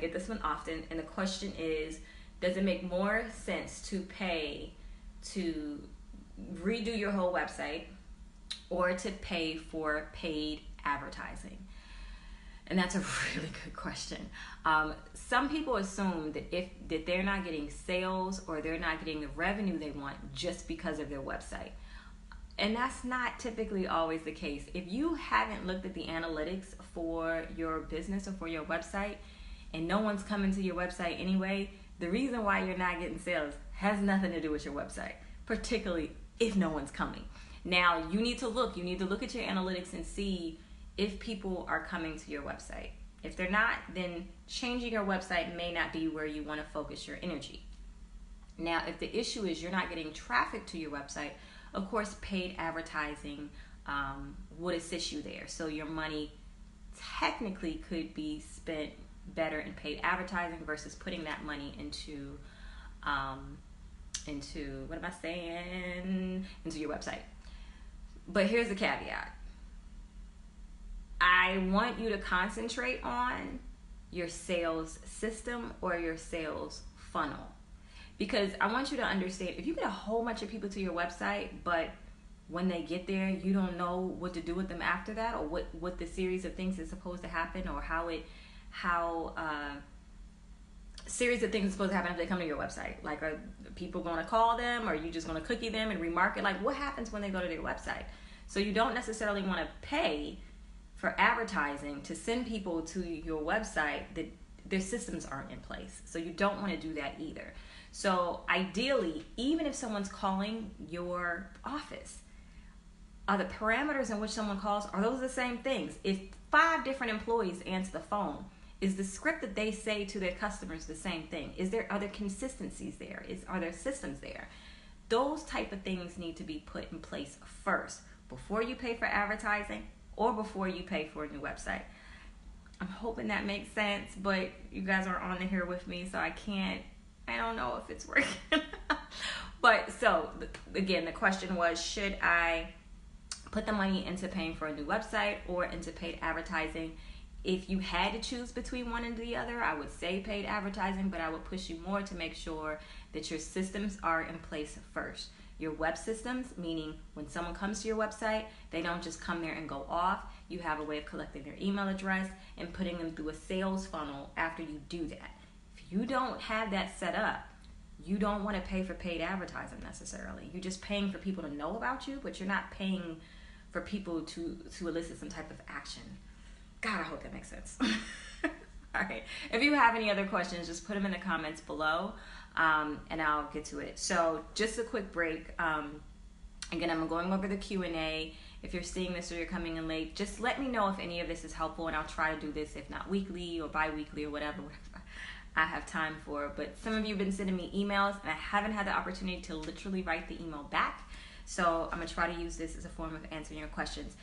get this one often, and the question is, does it make more sense to pay to redo your whole website or to pay for paid advertising? And that's a really good question. Some people assume that they're not getting sales or they're not getting the revenue they want just because of their website. And that's not typically always the case. If you haven't looked at the analytics for your business or for your website, and no one's coming to your website anyway, the reason why you're not getting sales has nothing to do with your website, particularly if no one's coming. Now, you need to look at your analytics and see if people are coming to your website. If they're not, then changing your website may not be where you want to focus your energy. Now, if the issue is you're not getting traffic to your website, of course, paid advertising would assist you there. So your money technically could be spent better in paid advertising versus putting that money into your website. But here's the caveat. I want you to concentrate on your sales system or your sales funnel. Because I want you to understand, if you get a whole bunch of people to your website, but when they get there, you don't know what to do with them after that, or what the series of things is supposed to happen, or how series of things is supposed to happen if they come to your website. Like, are people going to call them, or are you just going to cookie them and remarket? Like, what happens when they go to their website? So you don't necessarily want to pay for advertising to send people to your website that their systems aren't in place. So you don't want to do that either. So ideally, even if someone's calling your office, are the parameters in which someone calls, are those the same things? If 5 different employees answer the phone, is the script that they say to their customers the same thing? Are there consistencies there? Are there systems there? Those type of things need to be put in place first before you pay for advertising or before you pay for a new website. I'm hoping that makes sense, but you guys are on here with me, so I don't know if it's working. But so again, the question was, should I put the money into paying for a new website or into paid advertising? If you had to choose between one and the other, I would say paid advertising, but I would push you more to make sure that your systems are in place first. Your web systems, meaning when someone comes to your website, they don't just come there and go off. You have a way of collecting their email address and putting them through a sales funnel after you do that. If you don't have that set up, you don't want to pay for paid advertising necessarily. You're just paying for people to know about you, but you're not paying for people to elicit some type of action. God, I hope that makes sense. All right. If you have any other questions, just put them in the comments below, and I'll get to it. So just a quick break. Again, I'm going over the Q&A. If you're seeing this or you're coming in late, just let me know if any of this is helpful, and I'll try to do this, if not weekly or bi-weekly or whatever I have time for. But some of you have been sending me emails, and I haven't had the opportunity to literally write the email back. So I'm going to try to use this as a form of answering your questions.